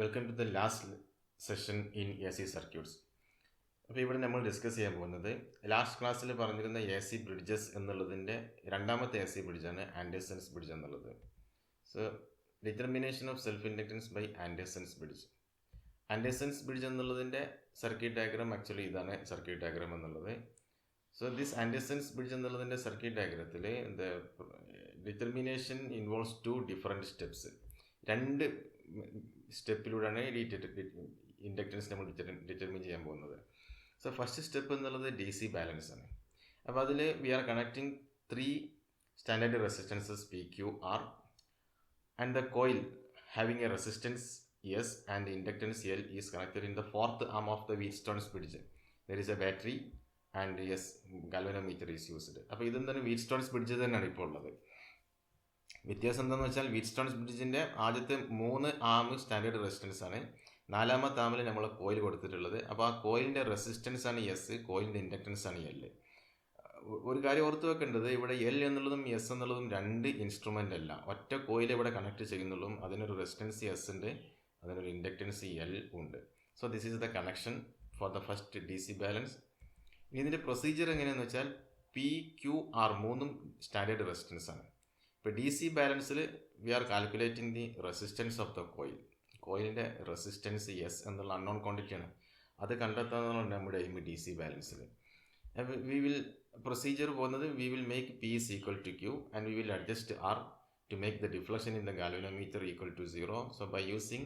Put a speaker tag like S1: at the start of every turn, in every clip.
S1: Welcome to the last session in A C circuits. അപ്പോൾ ഇവിടെ നമ്മൾ ഡിസ്കസ് ചെയ്യാൻ പോകുന്നത് ലാസ്റ്റ് ക്ലാസ്സിൽ പറഞ്ഞിരുന്ന എ സി ബ്രിഡ്ജസ് എന്നുള്ളതിൻ്റെ രണ്ടാമത്തെ എ സി ബ്രിഡ്ജാണ് ആൻഡേഴ്സൺസ് ബ്രിഡ്ജ് എന്നുള്ളത്. So determination of self inductance by Anderson's bridge. Anderson's bridge എന്നുള്ളതിൻ്റെ സർക്യൂട്ട് ഡയഗ്രാം ആക്ച്വലി ഇതാണ് സർക്യൂട്ട് ഡയഗ്രാം എന്നുള്ളത്. സോ ദിസ് ആൻഡേഴ്സൺസ് ബ്രിഡ്ജ് എന്നുള്ളതിൻ്റെ സർക്യൂട്ട് ഡയഗ്രത്തിൽ determination involves two different steps. രണ്ട് സ്റ്റെപ്പിലൂടെയാണ് ഇൻഡക്റ്റൻസ് നമ്മൾ ഡിറ്റർമിൻ ചെയ്യാൻ പോകുന്നത്. സോ ഫസ്റ്റ് സ്റ്റെപ്പ് എന്നുള്ളത് ഡി സി ബാലൻസ് ആണ്. അപ്പോൾ അതിൽ we are connecting 3 standard resistances P Q R and the coil having a resistance S and the inductance L is connected in the fourth arm of the Wheatstone's bridge. There is a battery and yes, galvanometer is used. അപ്പോൾ ഇതെന്താണ് Wheatstone's bridge തന്നെയാണ് ഇപ്പോൾ ഉള്ളത്. വ്യത്യാസം എന്താണെന്ന് വെച്ചാൽ Wheatstone's ബ്രിഡ്ജിൻ്റെ ആദ്യത്തെ 3 ആം standard resistance ആണ്, 4ാമത്തെ ആമിൽ നമ്മൾ കോയിൽ കൊടുത്തിട്ടുള്ളത്. അപ്പോൾ ആ കോയിലിൻ്റെ റെസിസ്റ്റൻസ് ആണ് എസ്, കോയിലിൻ്റെ ഇൻഡക്റ്റൻസ് ആണ് എൽ. ഒരു കാര്യം ഓർത്ത് വെക്കേണ്ടത്, ഇവിടെ എൽ എന്നുള്ളതും എസ് എന്നുള്ളതും രണ്ട് ഇൻസ്ട്രുമെൻ്റ് അല്ല, ഒറ്റ കോയിൽ ഇവിടെ കണക്ട് ചെയ്യുന്നുള്ളൂ. അതിനൊരു റെസിസ്റ്റൻസ് എസ് ഉണ്ട്, അതിനൊരു ഇൻഡക്റ്റൻസ് എൽ ഉണ്ട്. So this is the connection for the first D C balance. ഇതിൻ്റെ പ്രൊസീജിയർ എങ്ങനെയാണെന്ന് വെച്ചാൽ P Q R 3 standard resistance ആണ്. ഇപ്പോൾ ഡി സി ബാലൻസിൽ we are calculating the resistance of the coil. കോയിലിൻ്റെ റെസിസ്റ്റൻസ് എസ് എന്നുള്ള unknown ക്വാണ്ടിറ്റിയാണ്, അത് കണ്ടെത്താവുന്നതാണ് നമ്മുടെ എയിം ഡി സി ബാലൻസിൽ. വി വിൽ പ്രൊസീജിയർ പോകുന്നത്, we will make P is equal to Q and we will adjust R to make the deflection in the galvanometer equal to 0. So by using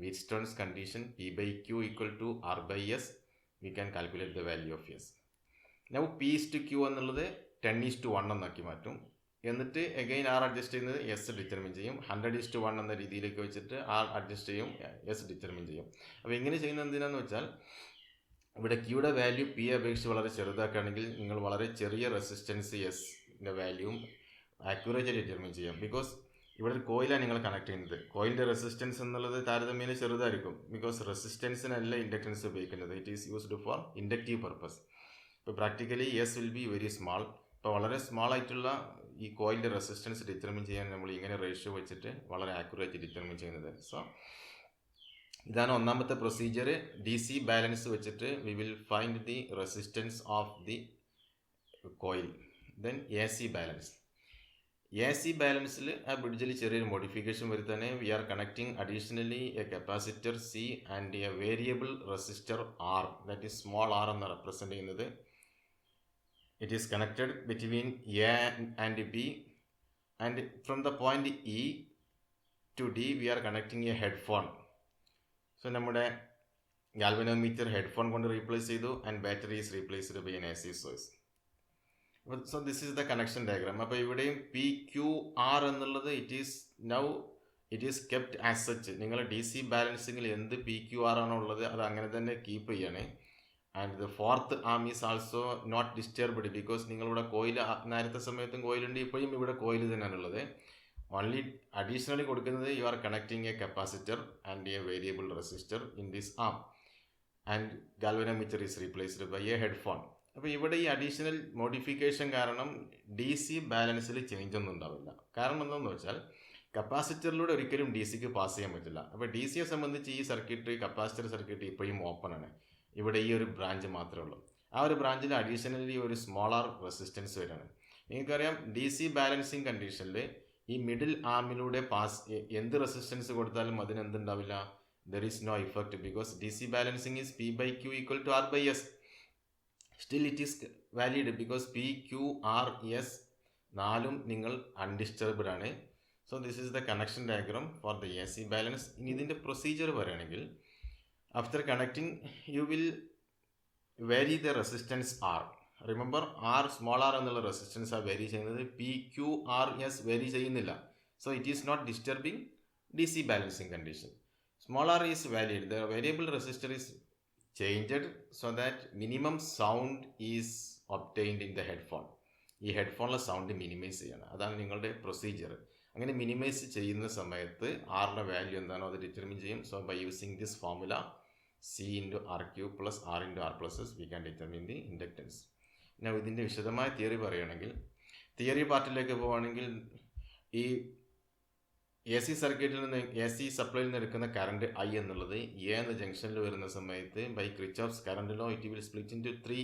S1: Wheatstone's condition P by Q equal to R by S, we can calculate the value of S. Now P is to Q എന്നുള്ളത് 10:1 എന്നാക്കി മാറ്റും. എന്നിട്ട് again R adjust ചെയ്യുന്നത് S determine ചെയ്യും. 100:1 എന്ന രീതിയിലേക്ക് വെച്ചിട്ട് R adjust ചെയ്യും, എസ് ഡിറ്റർമിൻ ചെയ്യും. അപ്പോൾ ഇങ്ങനെ ചെയ്യുന്നത് എന്തിനാന്ന് വെച്ചാൽ, ഇവിടെ ക്യൂയുടെ വാല്യൂ പി അപേക്ഷിച്ച് വളരെ ചെറുതാക്കുകയാണെങ്കിൽ നിങ്ങൾ വളരെ ചെറിയ റെസിസ്റ്റൻസ് എസിൻ്റെ വാല്യൂവും ആക്യുറേറ്റ് ഡിറ്റർമിൻ ചെയ്യാം. ബിക്കോസ് ഇവിടെ ഒരു കോയിലാണ് നിങ്ങൾ കണക്ട് ചെയ്യുന്നത്. കോയിലിൻ്റെ റെസിസ്റ്റൻസ് എന്നുള്ളത് താരതമ്യേന ചെറുതായിരിക്കും, ബിക്കോസ് റെസിസ്റ്റൻസിനല്ല ഇൻഡക്റ്റൻസ് ഉപയോഗിക്കുന്നത്. It is used for inductive purpose. ഇപ്പോൾ practically S will be very small. ഇപ്പോൾ വളരെ സ്മാൾ ആയിട്ടുള്ള ഈ കോയിലിൻ്റെ റെസിസ്റ്റൻസ് ഡിറ്റർമിൻ ചെയ്യാൻ നമ്മൾ ഇങ്ങനെ റേഷ്യോ വെച്ചിട്ട് വളരെ ആക്യുറേറ്റ് ഡിറ്റർമിൻ ചെയ്യുന്നത്. സോ ഇതാണ് ഒന്നാമത്തെ പ്രൊസീജിയർ. ഡി സി ബാലൻസ് വെച്ചിട്ട് we will find the resistance of the coil. Then A C balance. A C ബാലൻസിൽ ആ ബ്രിഡ്ജിൽ ചെറിയൊരു മോഡിഫിക്കേഷൻ വരുത്താൻ we are connecting additionally a capacitor C and a variable resistor R, that is small R എന്ന് represent ചെയ്യുന്നത്. It is connected between A and B and from the point E to D we are connecting a headphone. So നമ്മുടെ galvanometer headphone കൊണ്ട് replace ചെയ്തു and battery is replaced by an A C source. So this is the connection diagram. അപ്പോൾ ഇവിടെയും P Q R എന്നുള്ളത് it is kept as such. നിങ്ങൾ D C ബാലൻസിങ്ങിൽ എന്ത് P Q R ആണോ ഉള്ളത് അത് അങ്ങനെ തന്നെ കീപ്പ് ചെയ്യണേ. And the fourth arm is also not disturbed, because നിങ്ങളിവിടെ കോയിൽ നേരത്തെ സമയത്തും കോയിലുണ്ട്, ഇപ്പോഴും ഇവിടെ കോയിൽ തന്നെയാണുള്ളത്. ഓൺലി അഡീഷണലി കൊടുക്കുന്നത് you are connecting a capacitor and a variable resistor in this arm and galvanometer is replaced by a headphone. അപ്പോൾ ഇവിടെ ഈ അഡീഷണൽ മോഡിഫിക്കേഷൻ കാരണം ഡി സി ബാലൻസിൽ ചേഞ്ച് ഒന്നും ഉണ്ടാവില്ല. കാരണം എന്താണെന്ന് വെച്ചാൽ കപ്പാസിറ്ററിലൂടെ ഒരിക്കലും ഡി സിക്ക് പാസ് ചെയ്യാൻ പറ്റില്ല. അപ്പോൾ ഡി സിയെ സംബന്ധിച്ച് ഈ സർക്യൂട്ട്, കപ്പാസിറ്റർ സർക്യൂട്ട് ഇപ്പോഴും ഓപ്പൺ ആണ്. ഇവിടെ ഈ ഒരു ബ്രാഞ്ച് മാത്രമേ ഉള്ളൂ. ആ ഒരു ബ്രാഞ്ചിൽ അഡീഷണലി ഒരു സ്മോളർ റെസിസ്റ്റൻസ് വരെയാണ്. നിങ്ങൾക്കറിയാം ഡി സി ബാലൻസിങ് കണ്ടീഷനിൽ ഈ മിഡിൽ ആമിലൂടെ എന്ത് റെസിസ്റ്റൻസ് കൊടുത്താലും അതിനെന്തുണ്ടാവില്ല, there is no effect, because D C balancing is P by Q equal to R by S. Still it is valid because P Q R S 4 നിങ്ങൾ undisturbed ആണ്. So this is the connection diagram for the A C balance. ഇനി ഇതിൻ്റെ പ്രൊസീജിയർ പറയുകയാണെങ്കിൽ, after connecting you will vary the resistance R. Remember R small R എന്നുള്ള resistance ആ vary ചെയ്യുന്നത്, P Q R S vary ചെയ്യുന്നില്ല. So it is not disturbing D C balancing condition. Small R is valid, the variable resistor is changed so that minimum sound is obtained in the headphone. ഈ ഹെഡ്ഫോണിലെ sound minimise ചെയ്യണം, അതാണ് നിങ്ങളുടെ procedure. അങ്ങനെ minimise ചെയ്യുന്ന സമയത്ത് ആറിൻ്റെ value എന്താണോ അത് ഡിറ്റർമിൻ ചെയ്യും. So by using this formula C into R Q plus R into R plus S we can determine the inductance. ഞാൻ ഇതിൻ്റെ വിശദമായ തിയറി പറയുകയാണെങ്കിൽ, തിയറി പാർട്ടിലേക്ക് പോവുകയാണെങ്കിൽ ഈ എ സി സർക്യൂട്ടിൽ നിന്ന് എ സി സപ്ലൈയിൽ നിന്ന് എടുക്കുന്ന കറണ്ട് ഐ എന്നുള്ളത് എ എന്ന ജംഗ്ഷനിൽ വരുന്ന സമയത്ത് by Kirchhoff's current law it will split into 3.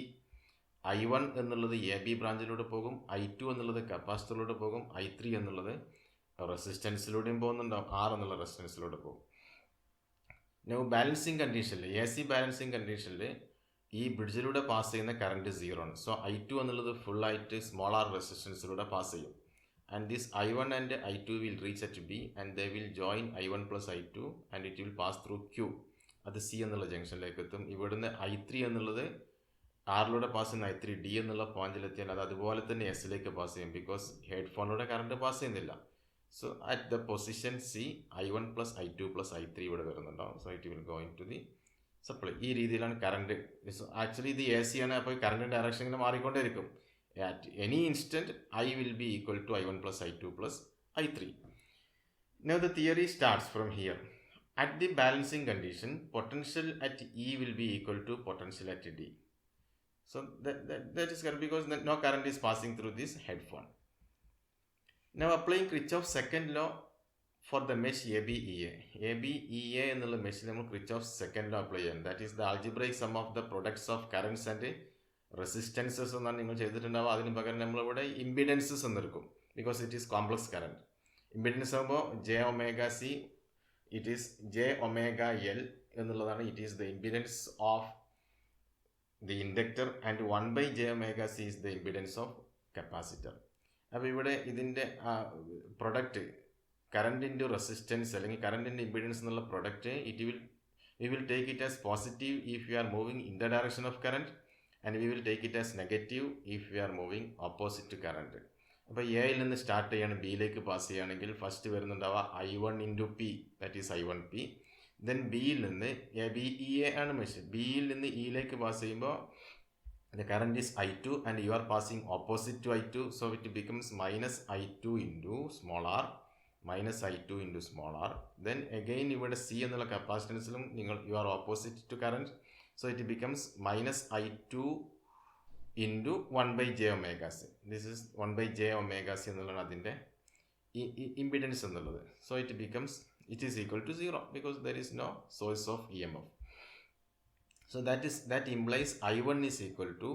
S1: I1 എന്നുള്ളത് എ ബി ബ്രാഞ്ചിലൂടെ പോകും, I2 എന്നുള്ളത് കപ്പാസിറ്ററിലൂടെ പോകും, I3 എന്നുള്ളത് റെസിസ്റ്റൻസിലൂടെയും പോകുന്നുണ്ടാവും, R എന്നുള്ള റെസിസ്റ്റൻസിലൂടെ പോകും. ബാലൻസിങ് കണ്ടീഷനിൽ എ സി ബാലൻസിങ് കണ്ടീഷനിൽ ഈ ബ്രിഡ്ജിലൂടെ പാസ് ചെയ്യുന്ന കറണ്ട് 0 ആണ്. സോ I2 എന്നുള്ളത് ഫുള്ളായിട്ട് സ്മോൾ ആർ റെസിസ്റ്റൻസിലൂടെ പാസ് ചെയ്യും. And this I1 and I2 will reach at B and they will join I1 plus I2 and it will pass through Q. അത് C എന്നുള്ള ജംഗ്ഷനിലേക്ക് എത്തും. ഇവിടുന്ന് I3 എന്നുള്ളത് ആറിലൂടെ പാസ് ചെയ്യുന്ന I3 D എന്നുള്ള പോയിന്റിലെത്തിയാൽ അത് അതുപോലെ തന്നെ എസിലേക്ക് പാസ് ചെയ്യും, ബിക്കോസ് ഹെഡ്ഫോണിലൂടെ കറണ്ട് പാസ് ചെയ്യുന്നില്ല. So at the position C I1 plus I2 plus I3 ഇവിടെ വരുന്നുണ്ടാവും. So it will go into the supply. ഈ രീതിയിലാണ് കറണ്ട്. ആക്ച്വലി ഇത് എ സി ആണ്, അപ്പോൾ കറണ്ട് ഡയറക്ഷൻ ഇങ്ങനെ മാറിക്കൊണ്ടേയിരിക്കും. At any instant I will be equal to I1 plus I2 plus I3. Now the theory starts from here. At the balancing condition, potential at E will be equal to potential at D. So that is correct because no current is passing through this headphone. Now applying Kirchhoff's second law for the mesh ABEA. ABEA എന്നുള്ള മെഷിൽ നമ്മൾ Kirchhoff's second law apply ചെയ്യണം. That is the algebraic sum of the products of currents and resistances എന്നാണ് നിങ്ങൾ ചെയ്തിട്ടുണ്ടാവുക. അതിന് പകരം നമ്മളിവിടെ ഇമ്പിഡൻസസ് എന്നെടുക്കും, because it is complex current. Impedance ആകുമ്പോൾ JωC, ഇറ്റ് ഈസ് JωL എന്നുള്ളതാണ്. It is the impedance of the inductor and 1/JωC is the impedance of capacitor. അപ്പോൾ ഇവിടെ ഇതിൻ്റെ പ്രൊഡക്റ്റ് കറണ്ട് ഇൻറ്റു റെസിസ്റ്റൻസ് അല്ലെങ്കിൽ കറണ്ട് ഇൻറ്റു ഇമ്പിഡൻസ് എന്നുള്ള product we will take it as positive if you are moving in the direction of current and we will take it as negative if we are moving opposite to current. അപ്പോൾ എയിൽ നിന്ന് start ചെയ്യാണ് ബിയിലേക്ക് pass ചെയ്യുകയാണെങ്കിൽ first വരുന്നുണ്ടാവുക I1 into P, that is I1P. Then ബിയിൽ നിന്ന് BEA ആണ് മെഷീൻ. ബിയിൽ നിന്ന് ഇയിലേക്ക് പാസ് ചെയ്യുമ്പോൾ the current is I2 and you are passing opposite to I2, so it becomes minus I2 into small r minus I2 into small r. Then again ഇവിടെ C എന്നുള്ള കപ്പാസിറ്റൻസിലും you are opposite to current, so it becomes minus I2 into 1/JωC. This is 1/JωC എന്നുള്ളതാണ് അതിൻ്റെ impedance എന്നുള്ളത്. So it is equal to 0 because there is no source of EMF. So that implies I1 is equal to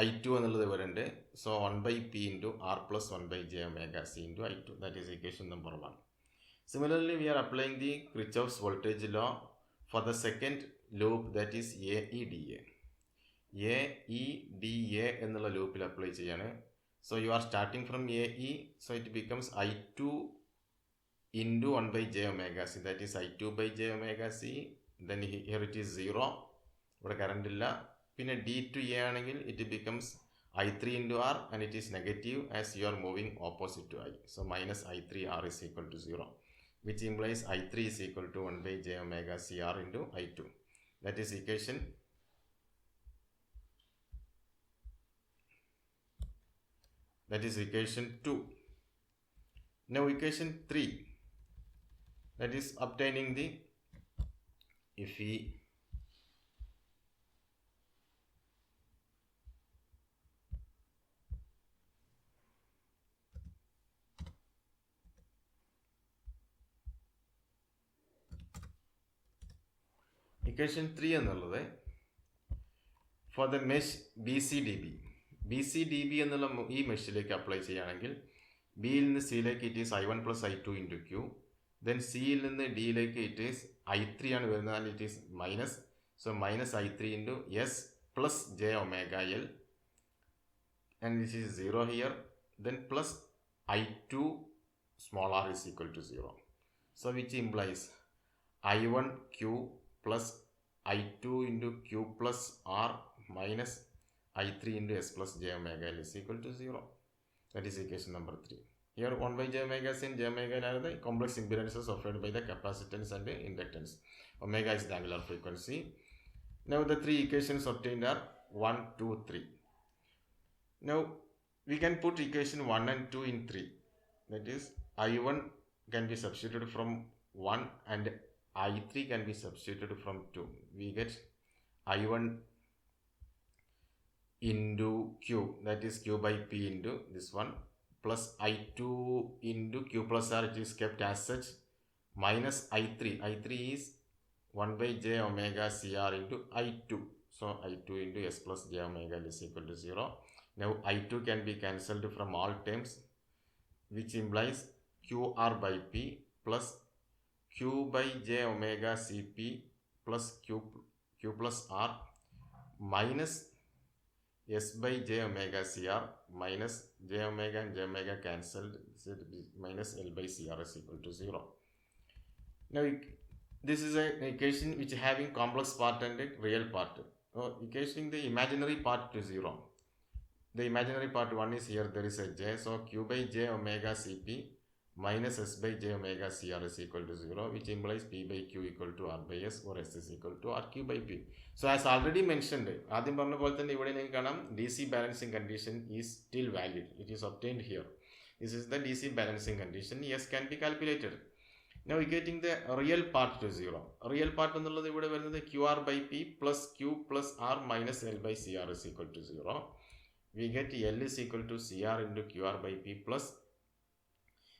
S1: I2 എന്നുള്ളത് വരുന്നുണ്ട്. So 1/P into R plus 1/JωC into I2. That is equation number 1. Similarly, we are applying the Kirchhoff's voltage law for the second loop, that is AEDA. AEDA എന്നുള്ള ലൂപ്പിൽ apply ചെയ്യാണ്. So you are starting from AE, so it becomes I2 into 1/JωC, that is I2/JωC. Then here it is 0, ഇവിടെ current ഇല്ല. പിന്നെ D to A ആണെങ്കിൽ it becomes I3 into R and it is negative as you are moving opposite to I. So minus I3R is equal to 0, which implies I3 is equal to 1/JωCR into I2. That is equation 2. Now equation 3, that is obtaining the, if we equation 3 എന്നുള്ളത് for the mesh BCDB എന്നുള്ള ഈ മെഷിലേക്ക് apply ചെയ്യുകയാണെങ്കിൽ ബിയിൽ നിന്ന് സിയിലേക്ക് it is I1 plus I2 into Q. Then സിയിൽ നിന്ന് ഡിയിലേക്ക് ഇറ്റ് ഈസ് I3 ആണ് വരുന്നത് and it is minus. So minus I3 into S plus JωL and this is 0 here. Then plus I2 small r is equal to 0. So which implies I1 Q plus I2 into Q plus R minus I3 into S plus JωL is equal to 0. That is equation number 3. Here 1/JωC and JωL are the complex impedances offered by the capacitance and the inductance. Omega is the angular frequency. Now the three equations obtained are 1, 2, 3. Now we can put equation 1 and 2 in 3. That is I1 can be substituted from 1 and I3 can be substituted from 2. We get I1 into Q, that is Q by P into this one plus I2 into Q plus R, it is kept as such, minus I3. I3 is 1 by j omega CR into I2. So I2 into S plus j omega is equal to 0. Now I2 can be cancelled from all terms, which implies QR by P plus Q by j omega Cp plus Q plus R minus S by j omega Cr minus j omega and j omega cancelled, minus L by Cr is equal to 0. Now this is an equation which having complex part and a real part. Equationing the imaginary part to 0. The imaginary part 1 is here, there is a j, so Q by j omega Cp minus S by j omega Cr is equal to 0, which implies P by Q equal to R by S or S is equal to RQ by P. So as already mentioned, DC balancing condition is still valid. It is obtained here. This is the DC balancing condition. S can be calculated. Now we are getting the real part to 0. Real part is QR by P plus Q plus R minus L by Cr is equal to 0. We get L is equal to Cr into QR by P plus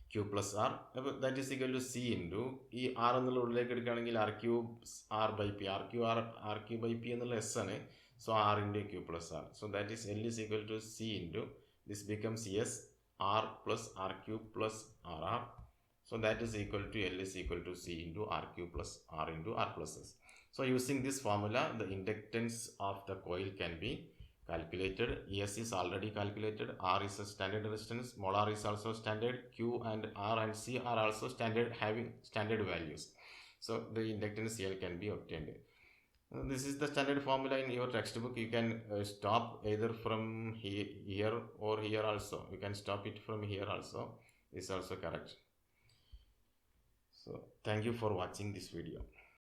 S1: Q plus R. That is equal to C into R and RQ R by P. RQ by P and S. So R into Q plus R. So that is L is equal to C into, this becomes S R plus RQ plus RR. So that is equal to L is equal to C into RQ plus R into R plus S. So using this formula, the inductance of the coil can be calculated. S is already calculated. R is a standard resistance. Molar is also standard. Q and R and C are also standard, having standard values. So the inductance L can be obtained. This is the standard formula in your textbook. You can stop either from here or here also. You can stop it from here also. This is also correct. So thank you for watching this video.